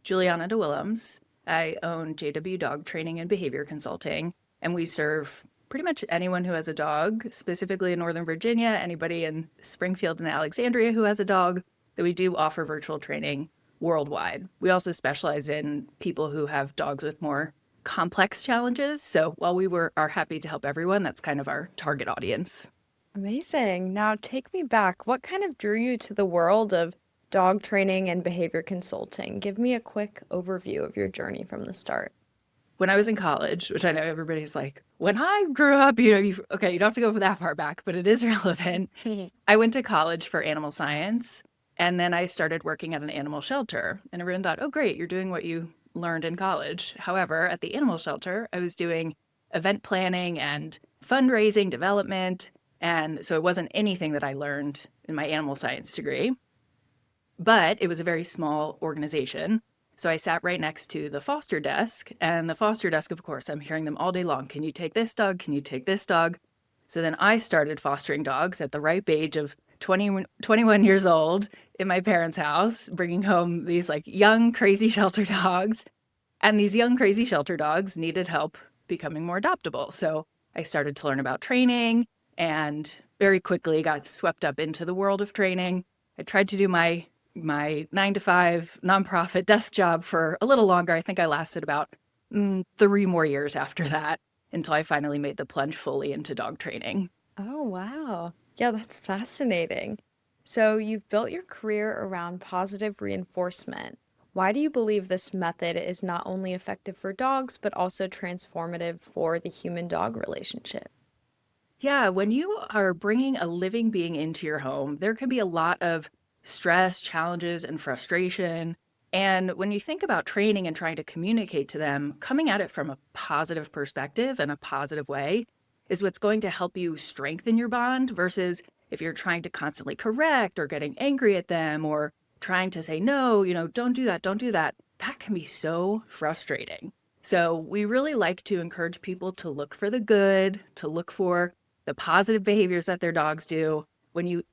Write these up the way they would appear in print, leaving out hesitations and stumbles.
Juliana DeWillems. I own JW Dog Training and Behavior Consulting, and we serve pretty much anyone who has a dog, specifically in Northern Virginia, anybody in Springfield and Alexandria who has a dog, that we do offer virtual training worldwide. We also specialize in people who have dogs with more complex challenges. So while are happy to help everyone, that's kind of our target audience. Amazing. Now take me back. What kind of drew you to the world of dog training and behavior consulting? Give me a quick overview of your journey from the start. When I was in college, which I know everybody's like, when I grew up, okay, you don't have to go that far back, but it is relevant. I went to college for animal science, and then I started working at an animal shelter. And everyone thought, oh, great, you're doing what you learned in college. However, at the animal shelter, I was doing event planning and fundraising development. And so it wasn't anything that I learned in my animal science degree, but it was a very small organization. So I sat right next to the foster desk, and the foster desk, of course, I'm hearing them all day long. Can you take this dog? Can you take this dog? So then I started fostering dogs at the ripe age of 21 years old in my parents' house, bringing home these like young, crazy shelter dogs. And these young, crazy shelter dogs needed help becoming more adoptable. So I started to learn about training and very quickly got swept up into the world of training. I tried to do my 9-to-5 nonprofit desk job for a little longer. I think I lasted about 3 more years after that until I finally made the plunge fully into dog training. Oh, wow. Yeah, that's fascinating. So you've built your career around positive reinforcement. Why do you believe this method is not only effective for dogs, but also transformative for the human-dog relationship? Yeah, when you are bringing a living being into your home, there can be a lot of stress, challenges, and frustration. And when you think about training and trying to communicate to them, coming at it from a positive perspective and a positive way is what's going to help you strengthen your bond versus if you're trying to constantly correct or getting angry at them or trying to say, no, don't do that, don't do that. That can be so frustrating. So we really like to encourage people to look for the good, to look for the positive behaviors that their dogs do. When you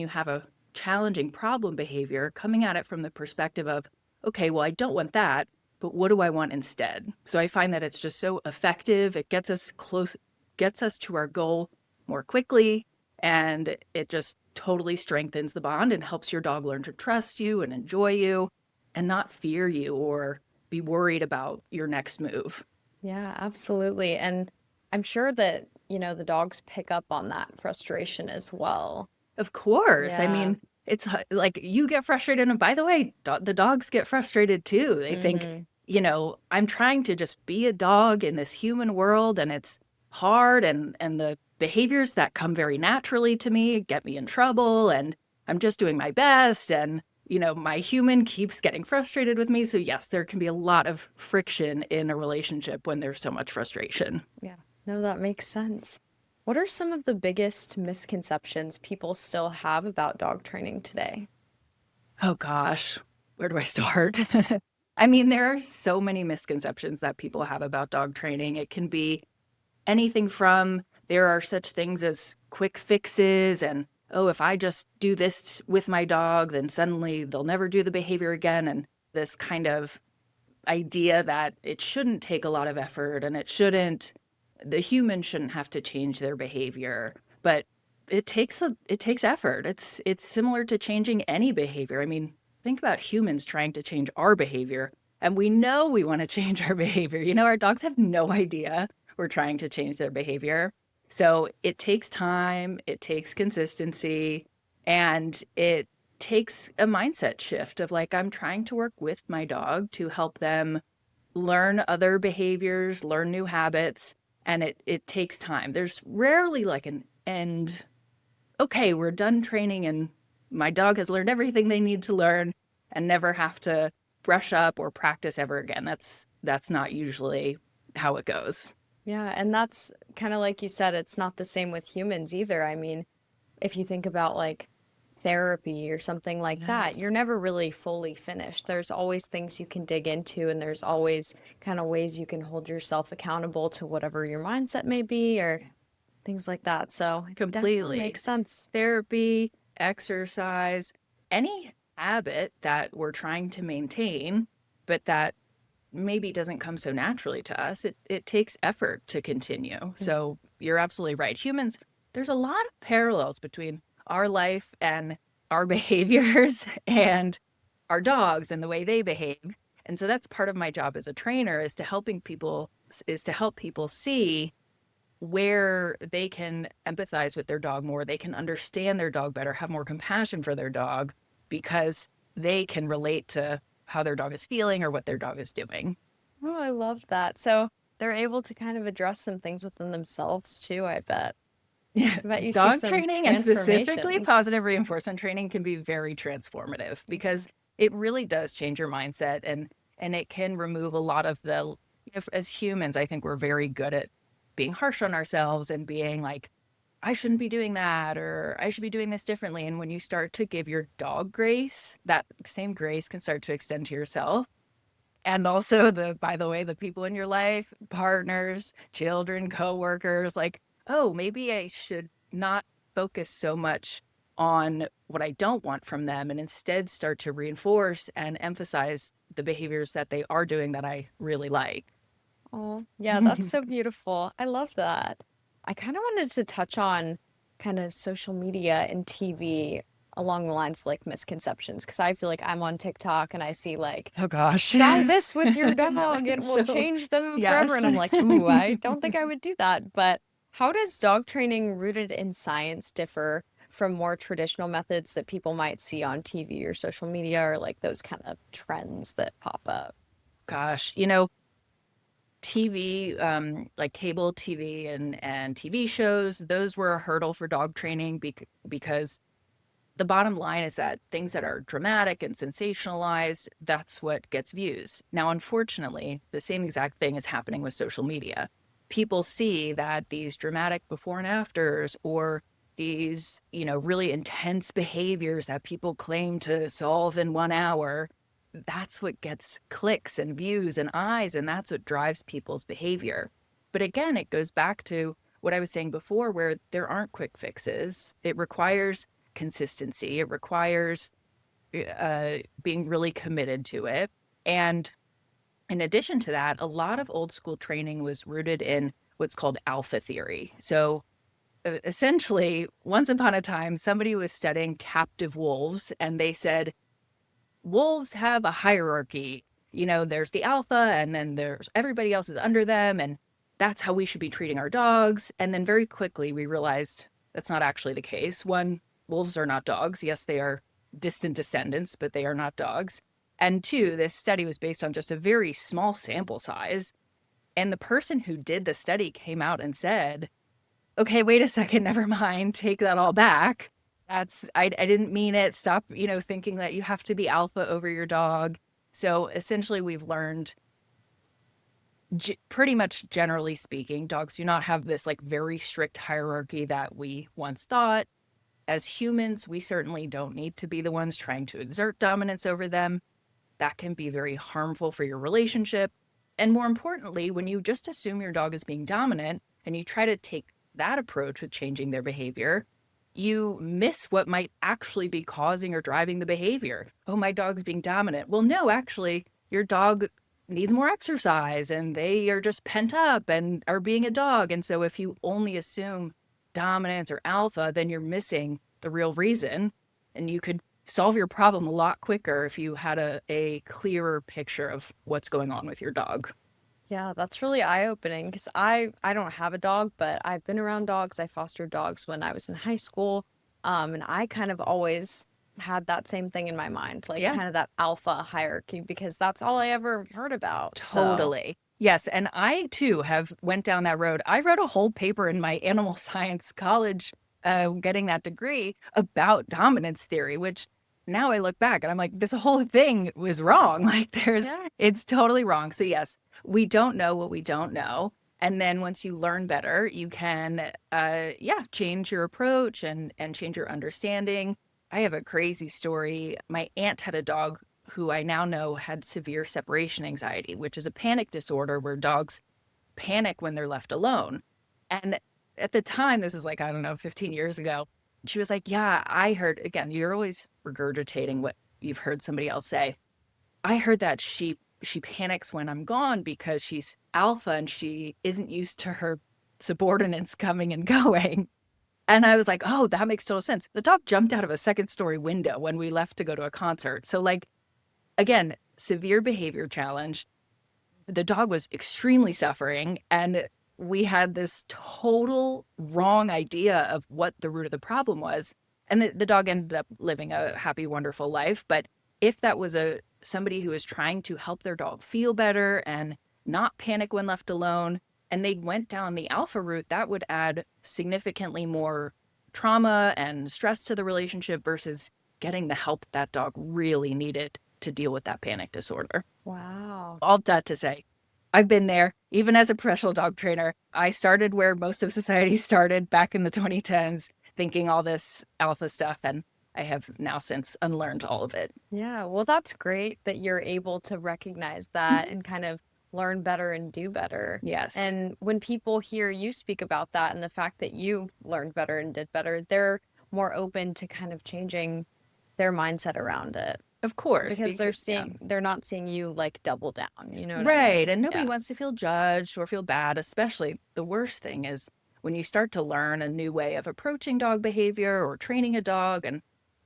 have a challenging problem behavior, coming at it from the perspective of, okay, well, I don't want that, but what do I want instead? So I find that it's just so effective. It gets us close, gets us to our goal more quickly, and it just totally strengthens the bond and helps your dog learn to trust you and enjoy you and not fear you or be worried about your next move. Yeah, absolutely. And I'm sure that, the dogs pick up on that frustration as well. Of course. I Yeah. mean, it's like you get frustrated. And by the way, the dogs get frustrated too. They think, Hmm. I'm trying to just be a dog in this human world and it's hard. And the behaviors that come very naturally to me get me in trouble. And I'm just doing my best. And, my human keeps getting frustrated with me. So, yes, there can be a lot of friction in a relationship when there's so much frustration. Yeah. No, that makes sense. What are some of the biggest misconceptions people still have about dog training today? Oh gosh, where do I start? I mean, there are so many misconceptions that people have about dog training. It can be anything from there are such things as quick fixes and, oh, if I just do this with my dog, then suddenly they'll never do the behavior again. And this kind of idea that it shouldn't take a lot of effort and the human shouldn't have to change their behavior. But it takes effort. It's similar to changing any behavior. I mean, think about humans trying to change our behavior, and we know we want to change our behavior. Our dogs have no idea we're trying to change their behavior. So it takes time, it takes consistency, and it takes a mindset shift of like, I'm trying to work with my dog to help them learn other behaviors, learn new habits, and it takes time. There's rarely like an end. Okay, we're done training and my dog has learned everything they need to learn and never have to brush up or practice ever again. That's not usually how it goes. Yeah, and that's kind of like you said, it's not the same with humans either. I mean, if you think about like therapy or something like that, Yes. you're never really fully finished. There's always things you can dig into, and there's always kind of ways you can hold yourself accountable to whatever your mindset may be or things like that. So it definitely Completely. makes sense. Therapy, exercise, any habit that we're trying to maintain, but that maybe doesn't come so naturally to us. It takes effort to continue. So you're absolutely right. Humans, there's a lot of parallels between our life and our behaviors and our dogs and the way they behave. And so that's part of my job as a trainer is to help people see where they can empathize with their dog more, they can understand their dog better, have more compassion for their dog because they can relate to how their dog is feeling or what their dog is doing. Oh, I love that. So they're able to kind of address some things within themselves too, I bet. Yeah, I bet you see dog some training and specifically transformations. positive reinforcement training can be very transformative because it really does change your mindset and it can remove a lot of the as humans, I think we're very good at being harsh on ourselves and being like, I shouldn't be doing that or I should be doing this differently. And when you start to give your dog grace, that same grace can start to extend to yourself. And also by the way, the people in your life, partners, children, coworkers, like, oh, maybe I should not focus so much on what I don't want from them and instead start to reinforce and emphasize the behaviors that they are doing that I really like. Oh, yeah, that's so beautiful. I love that. I kind of wanted to touch on kind of social media and TV along the lines of like misconceptions because I feel like I'm on TikTok and I see like, Oh gosh. try this with your dog, it will So, change them forever. yes. And I'm like, ooh, I don't think I would do that. But how does dog training rooted in science differ from more traditional methods that people might see on TV or social media or like those kind of trends that pop up? Gosh, TV, like cable TV and TV shows, those were a hurdle for dog training because the bottom line is that things that are dramatic and sensationalized, that's what gets views. Now, unfortunately, the same exact thing is happening with social media. People see that these dramatic before and afters or these, really intense behaviors that people claim to solve in 1 hour, that's what gets clicks and views and eyes, and that's what drives people's behavior. But again, it goes back to what I was saying before, where there aren't quick fixes. It requires consistency. It requires being really committed to it. And in addition to that, a lot of old school training was rooted in what's called alpha theory. So essentially, once upon a time, somebody was studying captive wolves, and they said, wolves have a hierarchy. There's the alpha, and then there's everybody else is under them, and that's how we should be treating our dogs. And then very quickly, we realized that's not actually the case. One, wolves are not dogs. Yes, they are distant descendants, but they are not dogs. And two, this study was based on just a very small sample size. And the person who did the study came out and said, okay, wait a second, never mind, take that all back. I didn't mean it. Stop, thinking that you have to be alpha over your dog. So essentially we've learned pretty much generally speaking, dogs do not have this like very strict hierarchy that we once thought. As humans, we certainly don't need to be the ones trying to exert dominance over them. That can be very harmful for your relationship. And more importantly, when you just assume your dog is being dominant and you try to take that approach with changing their behavior, you miss what might actually be causing or driving the behavior. Oh, my dog's being dominant. Well, no, actually, your dog needs more exercise and they are just pent up and are being a dog. And so if you only assume dominance or alpha, then you're missing the real reason. And you could solve your problem a lot quicker if you had a clearer picture of what's going on with your dog. Yeah, that's really eye-opening because I don't have a dog, but I've been around dogs. I fostered dogs when I was in high school. And I kind of always had that same thing in my mind, like Yeah, kind of that alpha hierarchy, because that's all I ever heard about. So, totally. Yes, and I too have went down that road. I wrote a whole paper in my animal science college, getting that degree about dominance theory, which now I look back and I'm like, this whole thing was wrong. Like yeah. it's totally wrong. So yes, we don't know what we don't know. And then once you learn better, you can, change your approach and change your understanding. I have a crazy story. My aunt had a dog who I now know had severe separation anxiety, which is a panic disorder where dogs panic when they're left alone. And at the time, this is like, I don't know, 15 years ago, she was like, yeah, I heard, again, you're always regurgitating what you've heard somebody else say. I heard that sheep she panics when I'm gone because she's alpha and she isn't used to her subordinates coming and going. And I was like, oh, that makes total sense. The dog jumped out of a second-story window when we left to go to a concert. So, like, again, severe behavior challenge. The dog was extremely suffering, and we had this total wrong idea of what the root of the problem was. And the dog ended up living a happy, wonderful life. But if that was somebody who was trying to help their dog feel better and not panic when left alone, and they went down the alpha route, that would add significantly more trauma and stress to the relationship versus getting the help that dog really needed to deal with that panic disorder. Wow. All that to say, I've been there. Even as a professional dog trainer, I started where most of society started back in the 2010s, thinking all this alpha stuff, and I have now since unlearned all of it. Yeah, well, that's great that you're able to recognize that and kind of learn better and do better. Yes, And when people hear you speak about that and the fact that you learned better and did better, they're more open to kind of changing their mindset around it of course, because they're yeah. seeing they're not seeing you like double down, you know what I Right. mean? And nobody Yeah. wants to feel judged or feel bad, especially the worst thing is when you start to learn a new way of approaching dog behavior or training a dog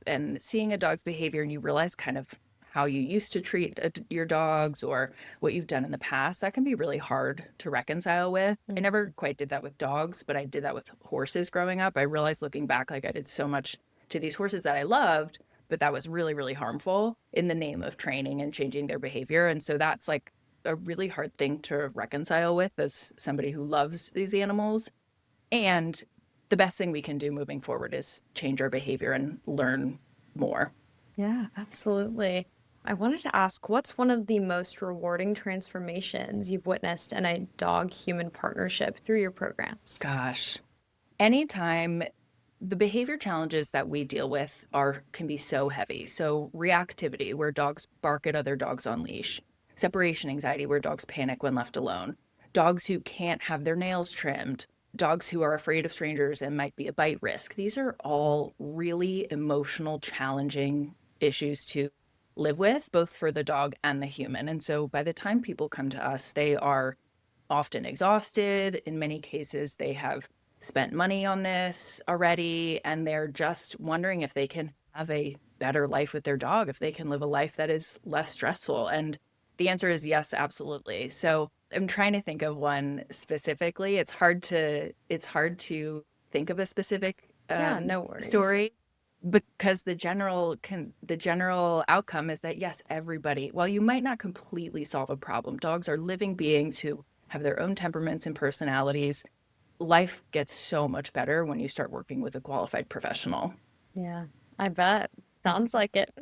and seeing a dog's behavior and you realize kind of how you used to treat your dogs or what you've done in the past, that can be really hard to reconcile with. I Mm. never quite did that with dogs, but I did that with horses growing up. I realized looking back, like I did so much to these horses that I loved, but that was really, really harmful in the name of training and changing their behavior. And so that's like a really hard thing to reconcile with as somebody who loves these animals. And the best thing we can do moving forward is change our behavior and learn more. Yeah, absolutely. I wanted to ask, what's one of the most rewarding transformations you've witnessed in a dog-human partnership through your programs? Gosh, anytime the behavior challenges that we deal with can be so heavy. So reactivity, where dogs bark at other dogs on leash, separation anxiety, where dogs panic when left alone, dogs who can't have their nails trimmed, dogs who are afraid of strangers and might be a bite risk. These are all really emotional, challenging issues to live with, both for the dog and the human. And so by the time people come to us, they are often exhausted. In many cases, they have spent money on this already, and they're just wondering if they can have a better life with their dog, if they can live a life that is less stressful. And the answer is yes, absolutely. So I'm trying to think of one specifically. It's hard to think of a specific Yeah, no worries. story because the general outcome is that yes, everybody, while you might not completely solve a problem, dogs are living beings who have their own temperaments and personalities. Life gets so much better when you start working with a qualified professional. Yeah, I bet. Sounds like it.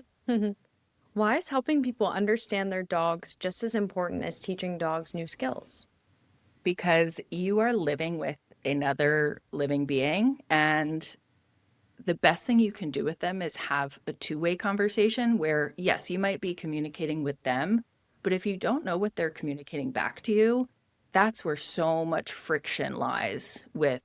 Why is helping people understand their dogs just as important as teaching dogs new skills? Because you are living with another living being, and the best thing you can do with them is have a two-way conversation where, yes, you might be communicating with them, but if you don't know what they're communicating back to you, that's where so much friction lies with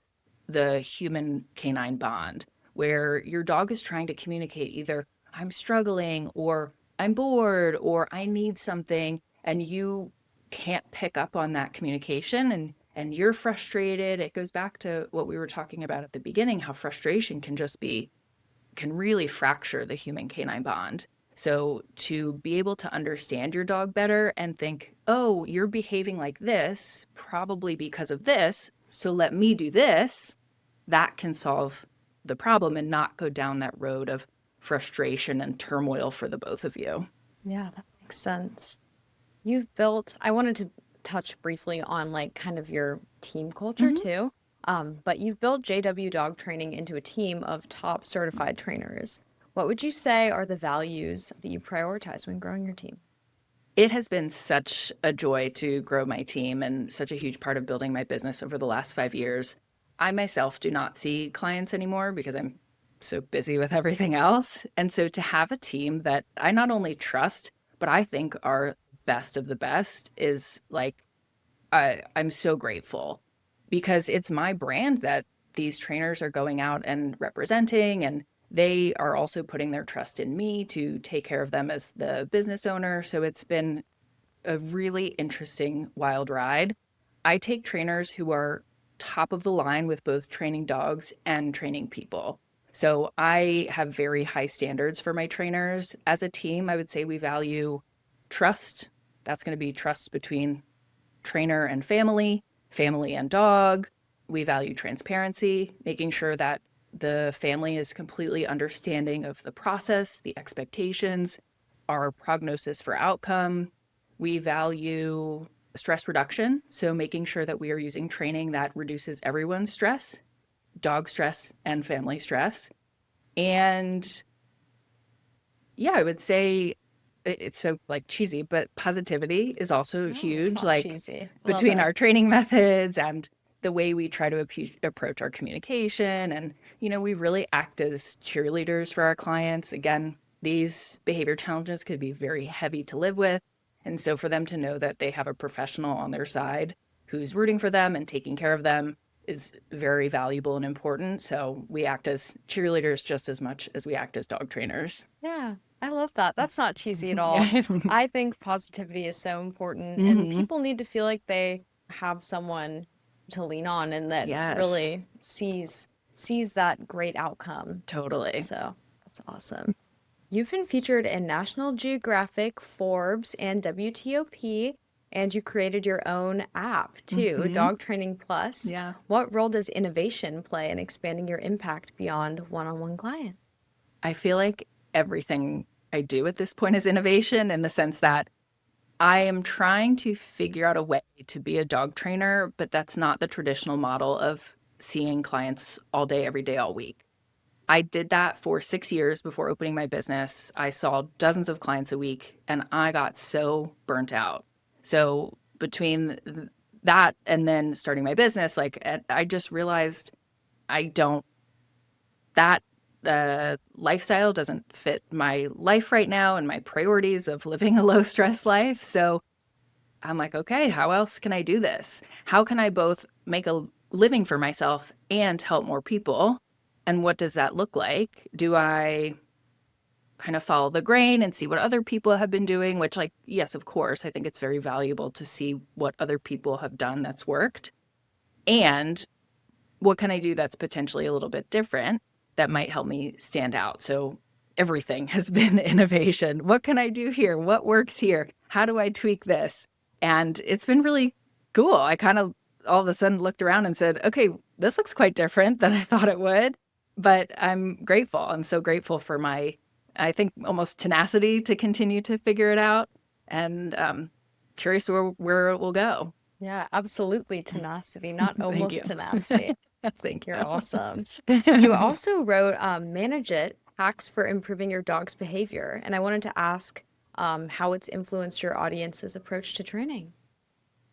the human canine bond, where your dog is trying to communicate either I'm struggling or I'm bored or I need something, and you can't pick up on that communication and you're frustrated. It goes back to what we were talking about at the beginning, how frustration can really fracture the human canine bond. So to be able to understand your dog better and think, oh, you're behaving like this, probably because of this. So let me do this, that can solve the problem and not go down that road of frustration and turmoil for the both of you. Yeah, that makes sense. I wanted to touch briefly on like kind of your team culture Mhm. too. But you've built JW Dog Training into a team of top certified trainers. What would you say are the values that you prioritize when growing your team? It has been such a joy to grow my team and such a huge part of building my business over the last 5 years. I myself do not see clients anymore because I'm so busy with everything else. And so to have a team that I not only trust, but I think are best of the best is like, I'm so grateful because it's my brand that these trainers are going out and representing, and they are also putting their trust in me to take care of them as the business owner. So it's been a really interesting wild ride. I take trainers who are top of the line with both training dogs and training people. So I have very high standards for my trainers. As a team, I would say we value trust. That's going to be trust between trainer and family, family and dog. We value transparency, making sure that the family is completely understanding of the process, the expectations, our prognosis for outcome. We value stress reduction, so making sure that we are using training that reduces everyone's stress, dog stress and family stress. And yeah, I would say it's so like cheesy, but positivity is also No, it's huge, not like cheesy. Love between it. our training methods and the way we try to approach our communication. And, we really act as cheerleaders for our clients. Again, these behavior challenges could be very heavy to live with. And so for them to know that they have a professional on their side who's rooting for them and taking care of them is very valuable and important. So we act as cheerleaders just as much as we act as dog trainers. Yeah, I love that. That's not cheesy at all. Yeah. I think positivity is so important, and Hmm. people need to feel like they have someone to lean on and that Yes, really sees that great outcome. totally. So that's awesome. You've been featured in National Geographic, Forbes, and WTOP, and you created your own app too, Hmm. Dog Training Plus. Yeah. What role does innovation play in expanding your impact beyond one-on-one clients? I feel like everything I do at this point is innovation in the sense that I am trying to figure out a way to be a dog trainer, but that's not the traditional model of seeing clients all day, every day, all week. I did that for 6 years before opening my business. I saw dozens of clients a week and I got so burnt out. So between that and then starting my business, like I just realized I don't, that lifestyle doesn't fit my life right now and my priorities of living a low stress life. So I'm like, okay, how else can I do this? How can I both make a living for myself and help more people? And what does that look like? Do I kind of follow the grain and see what other people have been doing? Which, like, yes, of course, I think it's very valuable to see what other people have done that's worked. And what can I do that's potentially a little bit different that might help me stand out? So everything has been innovation. What can I do here? What works here? How do I tweak this? And it's been really cool. I kind of all of a sudden looked around and said, okay, this looks quite different than I thought it would. But I'm grateful. I'm so grateful for my, I think, almost tenacity to continue to figure it out and curious where it will go. Yeah, absolutely tenacity, not Thank you. almost tenacity. Thank You're you. awesome. You also wrote Manage It, Hacks for Improving Your Dog's Behavior. And I wanted to ask how it's influenced your audience's approach to training.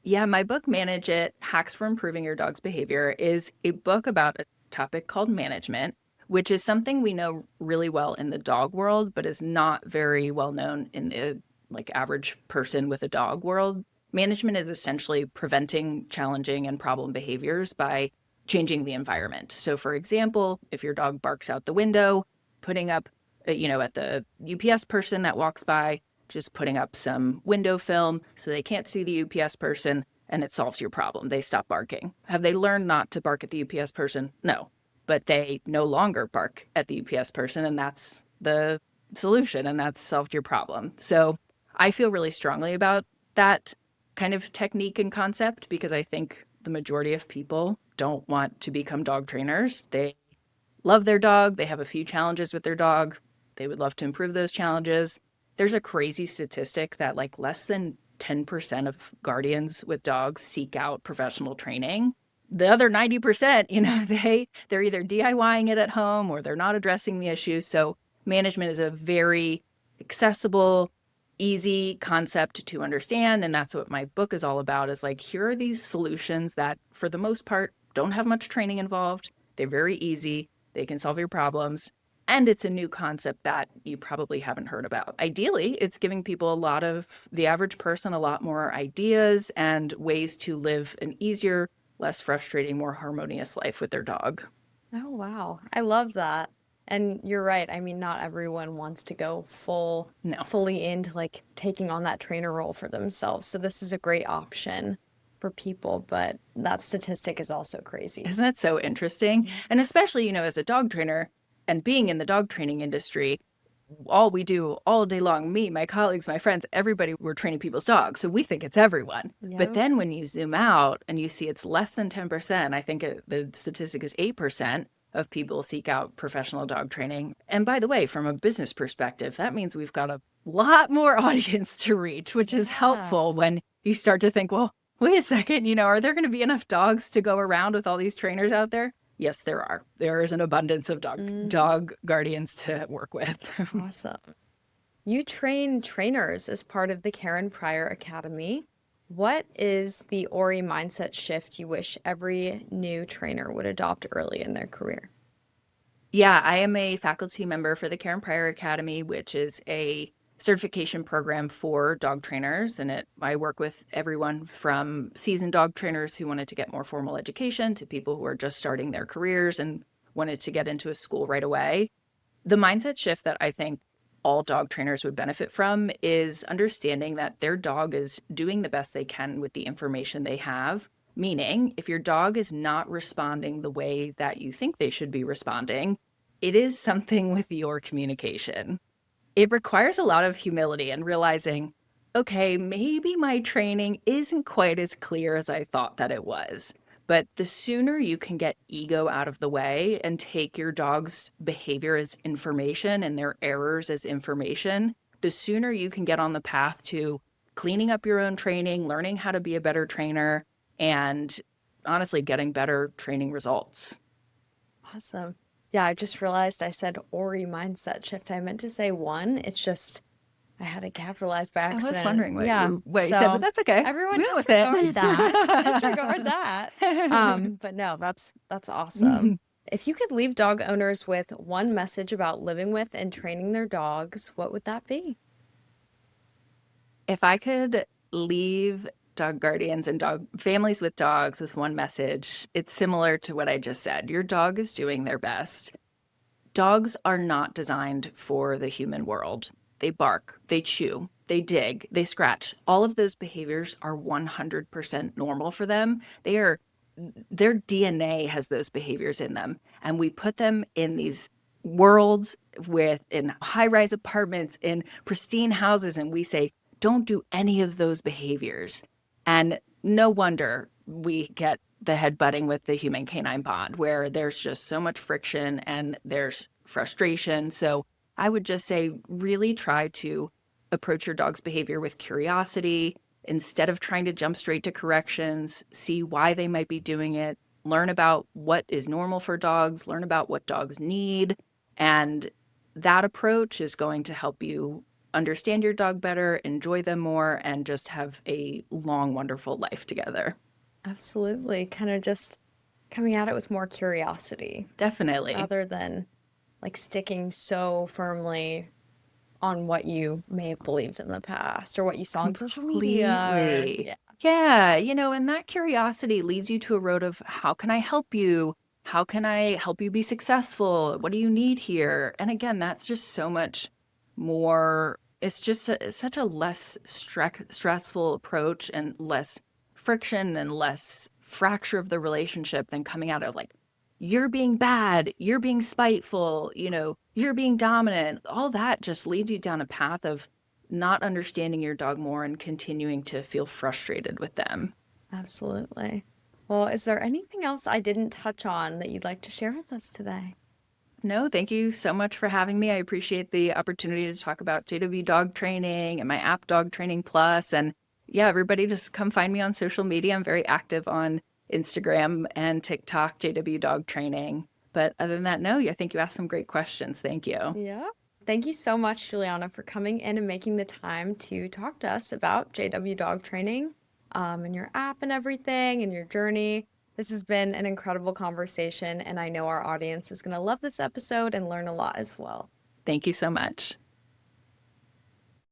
Yeah, my book, Manage It, Hacks for Improving Your Dog's Behavior, is a book about a topic called management, which is something we know really well in the dog world, but is not very well known in the like average person with a dog world. Management is essentially preventing challenging and problem behaviors by changing the environment. So for example, if your dog barks out the window, putting up, at the UPS person that walks by, just putting up some window film so they can't see the UPS person and it solves your problem. They stop barking. Have they learned not to bark at the UPS person? No, but they no longer bark at the UPS person and that's the solution and that's solved your problem. So I feel really strongly about that kind of technique and concept because I think the majority of people don't want to become dog trainers. They love their dog, they have a few challenges with their dog, they would love to improve those challenges. There's a crazy statistic that like less than 10% of guardians with dogs seek out professional training. The other 90%, they're either DIYing it at home or they're not addressing the issue. So management is a very accessible, easy concept to understand. And that's what my book is all about is like, here are these solutions that for the most part don't have much training involved. They're very easy. They can solve your problems. And it's a new concept that you probably haven't heard about. Ideally, it's giving people the average person, a lot more ideas and ways to live an easier, less frustrating, more harmonious life with their dog. Oh, wow. I love that. And you're right. I mean, not everyone wants to go No. fully into like taking on that trainer role for themselves. So this is a great option for people, but that statistic is also crazy. Isn't that so interesting? Yeah. And especially, as a dog trainer and being in the dog training industry, all we do all day long, me, my colleagues, my friends, everybody, we're training people's dogs. So we think it's everyone. But Yep. then when you zoom out and you see it's less than 10%, I think the statistic is 8% of people seek out professional dog training. And by the way, from a business perspective, that means we've got a lot more audience to reach, which is Yeah. helpful when you start to think, well, wait a second, are there going to be enough dogs to go around with all these trainers out there? Yes, there are. There is an abundance of dog guardians to work with. Awesome. You train trainers as part of the Karen Pryor Academy. What is the Ori mindset shift you wish every new trainer would adopt early in their career? Yeah, I am a faculty member for the Karen Pryor Academy, which is a certification program for dog trainers. And I work with everyone from seasoned dog trainers who wanted to get more formal education to people who are just starting their careers and wanted to get into a school right away. The mindset shift that I think all dog trainers would benefit from is understanding that their dog is doing the best they can with the information they have. Meaning, if your dog is not responding the way that you think they should be responding, it is something with your communication. It requires a lot of humility and realizing, okay, maybe my training isn't quite as clear as I thought that it was. But the sooner you can get ego out of the way and take your dog's behavior as information and their errors as information, the sooner you can get on the path to cleaning up your own training, learning how to be a better trainer, and honestly getting better training results. Awesome. Yeah, I just realized I said Ori mindset shift. I meant to say one. It's just I had it capitalized by I was accident. wondering Yeah. what you said, but So that's okay. everyone We went with disregard that. it. Disregard that. But no, that's awesome. If you could leave dog owners with one message about living with and training their dogs, what would that be? If I could leave dog guardians and dog families with dogs with one message, it's similar to what I just said. Your dog is doing their best. Dogs are not designed for the human world. They bark, they chew, they dig, they scratch. All of those behaviors are 100% normal for them. Their DNA has those behaviors in them. And we put them in these worlds in high-rise apartments, in pristine houses, and we say, don't do any of those behaviors. And no wonder we get the headbutting with the human-canine bond, where there's just so much friction and there's frustration. So I would just say really try to approach your dog's behavior with curiosity instead of trying to jump straight to corrections. See why they might be doing it, learn about what is normal for dogs, learn about what dogs need. And that approach is going to help you understand your dog better, enjoy them more, and just have a long, wonderful life together. Absolutely. Kind of just coming at it with more curiosity Definitely. rather than like sticking so firmly on what you may have believed in the past or what you saw on social media. Completely. Yeah, and that curiosity leads you to a road of how can I help you? How can I help you be successful? What do you need here? And again, that's just so much more. It's just such a less stressful approach and less friction and less fracture of the relationship than coming out of like, you're being bad, you're being spiteful, you're being dominant. All that just leads you down a path of not understanding your dog more and continuing to feel frustrated with them. Absolutely. Well, is there anything else I didn't touch on that you'd like to share with us today? No, thank you so much for having me. I appreciate the opportunity to talk about JW Dog Training and my app Dog Training Plus. And yeah, everybody just come find me on social media. I'm very active on Instagram and TikTok, JW Dog Training. But other than that, no, I think you asked some great questions. Thank you. Yeah. Thank you so much, Juliana, for coming in and making the time to talk to us about JW Dog Training, and your app and everything and your journey. This has been an incredible conversation, and I know our audience is going to love this episode and learn a lot as well. Thank you so much.